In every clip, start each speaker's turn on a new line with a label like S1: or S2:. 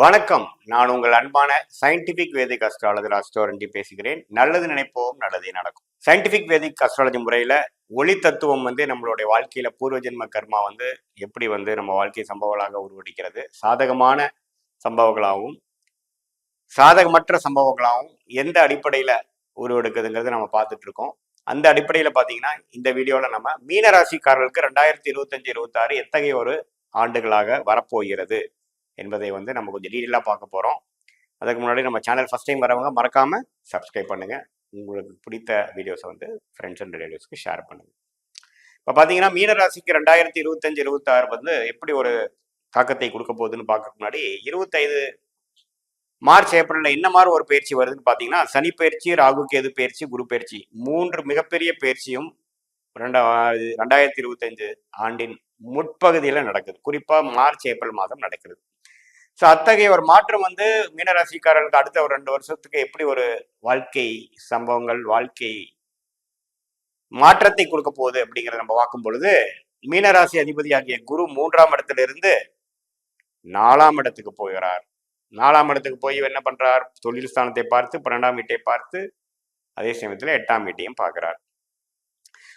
S1: வணக்கம். நான் உங்கள் அன்பான சயின்டிபிக் வேதிக் அஸ்ட்ராலஜர் அஸ்ட்ரோரண்டி பேசுகிறேன். நல்லது நினைப்போம், நல்லதே நடக்கும். சயின்டிபிக் வேதிக் அஸ்ட்ராலஜி முறையில ஒளி தத்துவம் நம்மளுடைய வாழ்க்கையில பூர்வ ஜென்ம கர்மா எப்படி நம்ம வாழ்க்கை சம்பவங்களாக உருவடிக்கிறது, சாதகமான சம்பவங்களாகவும் சாதகமற்ற சம்பவங்களாகவும் எந்த அடிப்படையில உருவெடுக்குதுங்கிறது நம்ம பார்த்துட்டு இருக்கோம். அந்த அடிப்படையில பாத்தீங்கன்னா இந்த வீடியோல நம்ம மீனராசிக்காரர்களுக்கு 2025-26 எத்தகைய ஒரு ஆண்டுகளாக வரப்போகிறது என்பதை நம்ம கொஞ்சம் டீட்டெயிலாக பார்க்க போகிறோம். அதுக்கு முன்னாடி நம்ம சேனல் ஃபஸ்ட் டைம் வரவங்க மறக்காமல் சப்ஸ்கிரைப் பண்ணுங்கள். உங்களுக்கு பிடித்த வீடியோஸை ஃப்ரெண்ட்ஸ் அண்ட் ரிலேட்டிவ்ஸ்க்கு ஷேர் பண்ணுங்கள். இப்போ பார்த்தீங்கன்னா மீனராசிக்கு 2025-26 எப்படி ஒரு தாக்கத்தை கொடுக்க போகுதுன்னு பார்க்க முன்னாடி 25 மார்ச் ஏப்ரலில் என்ன மாதிரி ஒரு பயிற்சி வருதுன்னு பார்த்தீங்கன்னா சனி பயிற்சி, ராகு கேது பயிற்சி, குரு பயிற்சி, 3 மிகப்பெரிய பயிற்சியும் 2025 ஆண்டின் முற்பகுதியில் நடக்குது. குறிப்பாக மார்ச் ஏப்ரல் மாதம் நடக்குது. ஸோ அத்தகைய ஒரு மாற்றம் மீனராசிக்காரர்களுக்கு அடுத்த ஒரு 2 வருஷத்துக்கு எப்படி ஒரு வாழ்க்கை சம்பவங்கள், வாழ்க்கை மாற்றத்தை கொடுக்க போகுது அப்படிங்கிறத நம்ம பார்க்கும் பொழுது, மீனராசி அதிபதியாகிய குரு 3ஆம் இடத்துல இருந்து 4ஆம் இடத்துக்கு போகிறார். 4ஆம் இடத்துக்கு போய் என்ன பண்றார்? தொழில் ஸ்தானத்தை பார்த்து 12ஆம் வீட்டை பார்த்து அதே சமயத்துல 8ஆம் வீட்டையும் பார்க்கிறார்.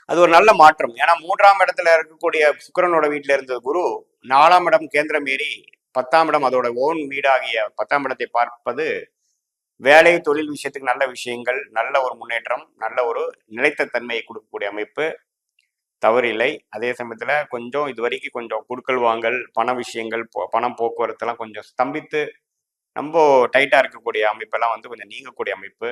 S1: அது ஒரு நல்ல மாற்றம். ஏன்னா 3ஆம் இடத்துல இருக்கக்கூடிய சுக்கிரனோட வீட்டுல இருந்த குரு 4ஆம் இடம் கேந்திரம் ஏறி 10ஆம் இடம் அதோட ஓன் வீடாகிய 10ஆம் இடத்தை பார்ப்பது வேலை தொழில் விஷயத்துக்கு நல்ல விஷயங்கள், நல்ல ஒரு முன்னேற்றம், நல்ல ஒரு நிலைத்த தன்மையை கொடுக்கக்கூடிய அமைப்பு தவறில்லை. அதே சமயத்துல கொஞ்சம் இதுவரைக்கும் கொஞ்சம் குடுக்கல் வாங்கல், பண விஷயங்கள், பணம் போக்குவரத்து எல்லாம் கொஞ்சம் ஸ்தம்பித்து ரொம்ப டைட்டா இருக்கக்கூடிய அமைப்பெல்லாம் கொஞ்சம் நீங்கக்கூடிய அமைப்பு.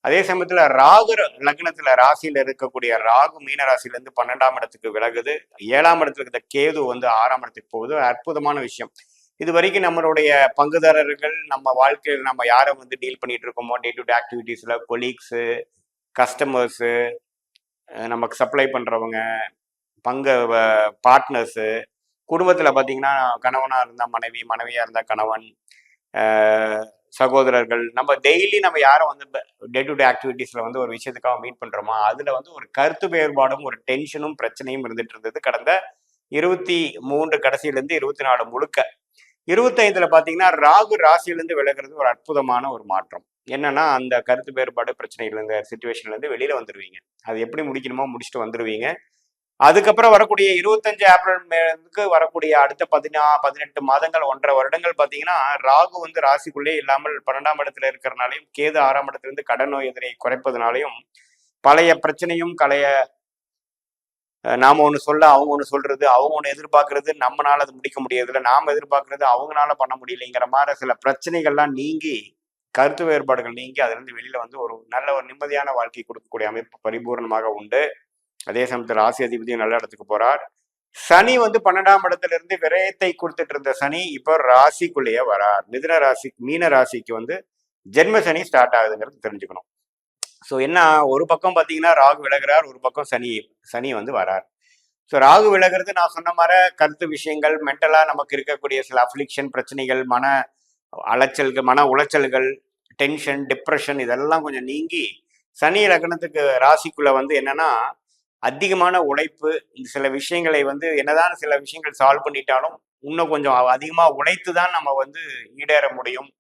S1: அதே சமயத்துல ராகு லக்னத்துல ராசியில இருக்கக்கூடிய ராகு மீன ராசியில இருந்து 12ஆம் இடத்துக்கு விலகுது. 7ஆம் இடத்துல இருக்கிற கேது 6ஆம் இடத்துக்கு போகுது. அற்புதமான விஷயம். இது வரைக்கும் நம்மளுடைய பங்குதாரர்கள், நம்ம வாழ்க்கையில் நம்ம யாரை டீல் பண்ணிட்டு இருக்கோமோ, டே டு டே ஆக்டிவிட்டீஸ்ல கொலீக்ஸு, கஸ்டமர்ஸு, நமக்கு சப்ளை பண்றவங்க, பங்கு பார்ட்னர்ஸு, குடும்பத்துல பாத்தீங்கன்னா கணவனா இருந்தா மனைவி, மனைவியா இருந்தா கணவன், சகோதரர்கள், நம்ம டெய்லி நம்ம யாரை டே டு டே ஆக்டிவிட்டீஸ்ல ஒரு விஷயத்துக்காக மீட் பண்றோமோ அதுல ஒரு கருத்து வேறுபாடும் ஒரு டென்ஷனும் பிரச்சனையும் இருந்துட்டு இருந்தது கடந்த 23 கடைசியிலிருந்து 24 முழுக்க. 25ல பாத்தீங்கன்னா ராகு ராசியிலிருந்து விலகிறது ஒரு அற்புதமான ஒரு மாற்றம். என்னன்னா அந்த கருத்து வேறுபாடு பிரச்சனைகள் இந்த சிச்சுவேஷன்ல இருந்து வெளியில வந்துருவீங்க. அது எப்படி முடிக்கணுமோ முடிச்சுட்டு வந்துருவீங்க. அதுக்கப்புறம் வரக்கூடிய 25 ஏப்ரலுக்கு வரக்கூடிய அடுத்த 18 மாதங்கள் 1.5 வருடங்கள் பாத்தீங்கன்னா ராகு ராசிக்குள்ளே இல்லாமல் 12ஆம் இடத்துல இருக்கிறனாலையும், கேது 6ஆம் இடத்துல இருந்து கடன் நோய் எதிரை குறைப்பதனாலையும் பழைய பிரச்சனையும் நாம ஒண்ணு சொல்ல அவங்க ஒண்ணு சொல்றது, அவங்க ஒண்ணு எதிர்பார்க்கறது, நம்மளால அது முடிக்க முடியறதில்ல, நாம எதிர்பார்க்கறது அவங்களால பண்ண முடியலைங்கிற மாதிரி சில பிரச்சனைகள்லாம் நீங்கி, கருத்து வேறுபாடுகள் நீங்கி அதுல இருந்து வெளியில ஒரு நல்ல ஒரு நிம்மதியான வாழ்க்கை கொடுக்கக்கூடிய அமைப்பு பரிபூர்ணமாக உண்டு. அதே சமயத்தில் ராசி அதிபதியும் நல்ல இடத்துக்கு போறார். சனி 12ஆம் இடத்துல இருந்து விரயத்தை கொடுத்துட்டு இருந்த சனி இப்போ ராசிக்குள்ளேயே வரார். மிதுன ராசி மீன ராசிக்கு ஜென்ம சனி ஸ்டார்ட் ஆகுதுங்கிறது தெரிஞ்சுக்கணும். ஸோ என்ன, ஒரு பக்கம் பார்த்தீங்கன்னா ராகு விலகிறார், ஒரு பக்கம் சனி வரார். ஸோ ராகு விலகிறது நான் சொன்ன மாதிரி கருத்து விஷயங்கள், மென்டலா நமக்கு இருக்கக்கூடிய சில அஃப்ளிக்ஷன் பிரச்சனைகள், மன அலைச்சல்கள், மன உளைச்சல்கள், டென்ஷன், டிப்ரெஷன் இதெல்லாம் கொஞ்சம் நீங்கி சனி லக்னத்துக்கு ராசிக்குள்ள என்னன்னா அதிகமான உழைப்பு. சில விஷயங்களை என்னதான் சில விஷயங்கள் சால்வ் பண்ணிட்டாலும் இன்னும் கொஞ்சம் அதிகமா உழைத்து தான் நம்ம ஈடேற முடியும்.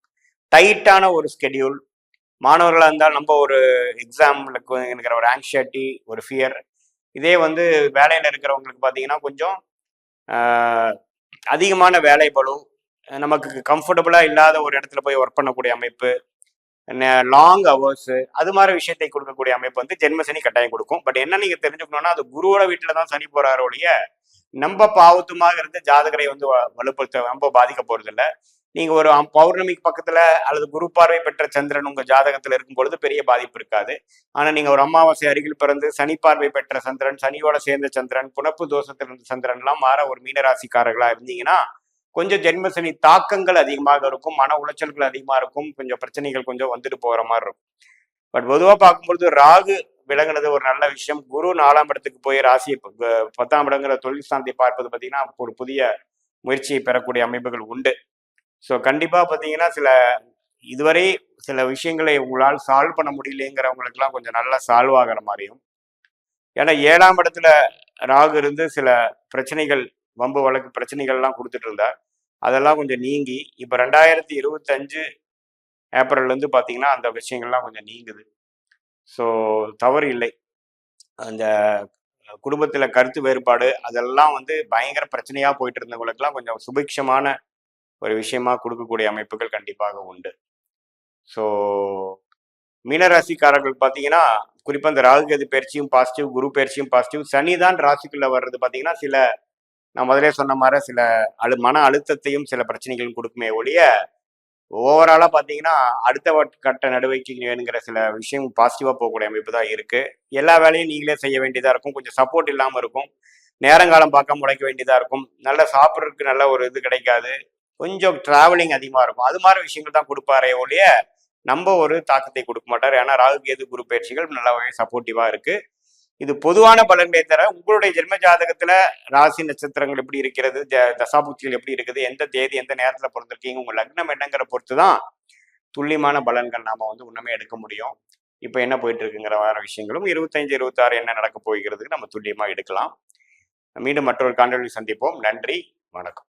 S1: டைட்டான ஒரு ஸ்கெடியூல். மாணவர்களாக இருந்தால் நம்ம ஒரு எக்ஸாம்ல இருக்கிற ஒரு ஆங்ஷைட்டி, ஒரு ஃபியர். இதே வேலையில் இருக்கிறவங்களுக்கு பார்த்தீங்கன்னா கொஞ்சம் அதிகமான வேலை பளு, நமக்கு கம்ஃபர்டபுளா இல்லாத ஒரு இடத்துல போய் ஒர்க் பண்ணக்கூடிய அமைப்பு, லாங் ஹவர்ஸ், அது மாதிரி விஷயத்தை கொடுக்கக்கூடிய அமைப்பு ஜென்மசனி கட்டாயம் கொடுக்கும். பட் என்ன நீங்க தெரிஞ்சுக்கணும்னா அது குருவோட வீட்டுல தான் சனி போறாரு ஒழிய நம்ம பாவத்துமாக இருந்து ஜாதகரை வலுப்படுத்த ரொம்ப பாதிக்க போறது இல்லை. நீங்க ஒரு பௌர்ணமிக்கு பக்கத்துல அல்லது குரு பார்வை பெற்ற சந்திரன் உங்க ஜாதகத்துல இருக்கும் பொழுது பெரிய பாதிப்பு இருக்காது. ஆனா நீங்க ஒரு அமாவாசை அருகில் பிறந்து சனி பார்வை பெற்ற சந்திரன், சனியோட சேர்ந்த சந்திரன், புனப்பு தோஷத்தில் இருந்த சந்திரன் எல்லாம் மாற ஒரு மீனராசிக்காரர்களா இருந்தீங்கன்னா கொஞ்சம் ஜென்மசனி தாக்கங்கள் அதிகமாக இருக்கும், மன உளைச்சல்கள் அதிகமா இருக்கும், கொஞ்சம் பிரச்சனைகள் கொஞ்சம் வந்துட்டு போகிற மாதிரி இருக்கும். பட் பொதுவா பார்க்கும்பொழுது ராகு விலகுனது ஒரு நல்ல விஷயம். குரு 4ஆம் இடத்துக்கு போய் ராசியை 10ஆம் இடங்கிற தொழில் ஸ்தானத்தை பார்ப்பது பார்த்தீங்கன்னா ஒரு புதிய முயற்சியை பெறக்கூடிய அமைப்புகள் உண்டு. ஸோ கண்டிப்பா பார்த்தீங்கன்னா இதுவரை சில விஷயங்களை உங்களால் சால்வ் பண்ண முடியலைங்கிறவங்களுக்குலாம் கொஞ்சம் நல்லா சால்வ் ஆகிற மாதிரியும், ஏன்னா 7ஆம் இடத்துல ராகு இருந்து சில பிரச்சனைகள், வம்பு வழக்கு பிரச்சனைகள்லாம் கொடுத்துட்டு இருந்தார். அதெல்லாம் கொஞ்சம் நீங்கி இப்போ 2025 ஏப்ரல்லேருந்து பார்த்தீங்கன்னா அந்த விஷயங்கள்லாம் கொஞ்சம் நீங்குது. ஸோ தவறு இல்லை. அந்த குடும்பத்தில் கருத்து வேறுபாடு அதெல்லாம் வந்து பயங்கர பிரச்சனையாக போயிட்டு இருந்தவங்களுக்கெல்லாம் கொஞ்சம் சுபிக்ஷமான ஒரு விஷயமா கொடுக்கக்கூடிய அமைப்புகள் கண்டிப்பாக உண்டு. ஸோ மீனராசிக்காரர்கள் பார்த்தீங்கன்னா குறிப்பாக இந்த ராகு கேது பயிற்சியும் பாசிட்டிவ், குரு பயிற்சியும் பாசிட்டிவ், சனி தான் ராசிக்குள்ள வர்றது பார்த்தீங்கன்னா சில நான் முதலே சொன்ன மாதிரி சில மன அழுத்தத்தையும் சில பிரச்சனைகளும் கொடுக்குமே ஒழிய ஓவராலாக பார்த்தீங்கன்னா அடுத்த கட்ட நடவடிக்கை வேணுங்கிற சில விஷயம் பாசிட்டிவாக போகக்கூடிய அமைப்பு தான் இருக்கு. எல்லா வேலையும் நீங்களே செய்ய வேண்டியதாக இருக்கும். கொஞ்சம் சப்போர்ட் இல்லாமல் இருக்கும். நேரங்காலம் பார்க்க முளைக்க வேண்டியதாக இருக்கும். நல்லா சாப்பிட்றதுக்கு நல்ல ஒரு இது கிடைக்காது. கொஞ்சம் டிராவலிங் அதிகமாக இருக்கும். அது மாதிரி விஷயங்கள் தான் கொடுப்பாரே ஒழிய நம்ம ஒரு தாக்கத்தை கொடுக்க மாட்டார். ஏன்னா ராகு கேது குரு பயிற்சிகள் நல்லாவே சப்போர்ட்டிவாக இருக்கு. இது பொதுவான பலன்களை தர உங்களுடைய ஜென்ம ஜாதகத்துல ராசி நட்சத்திரங்கள் எப்படி இருக்கிறது, தசாபுக்திகள் எப்படி இருக்குது, எந்த தேதி எந்த நேரத்துல பிறந்திருக்கீங்க, உங்க லக்னம் என்னங்கிற பொறுத்து தான் துல்லியமான பலன்கள் நாம வந்து உண்மையே எடுக்க முடியும். இப்போ என்ன போயிட்டு இருக்குங்கிற வேற விஷயங்களும் 25 26 என்ன நடக்க போகிறதுக்கு நம்ம துல்லியமா எடுக்கலாம். மீண்டும் மற்றொரு காணொலியில் சந்திப்போம். நன்றி, வணக்கம்.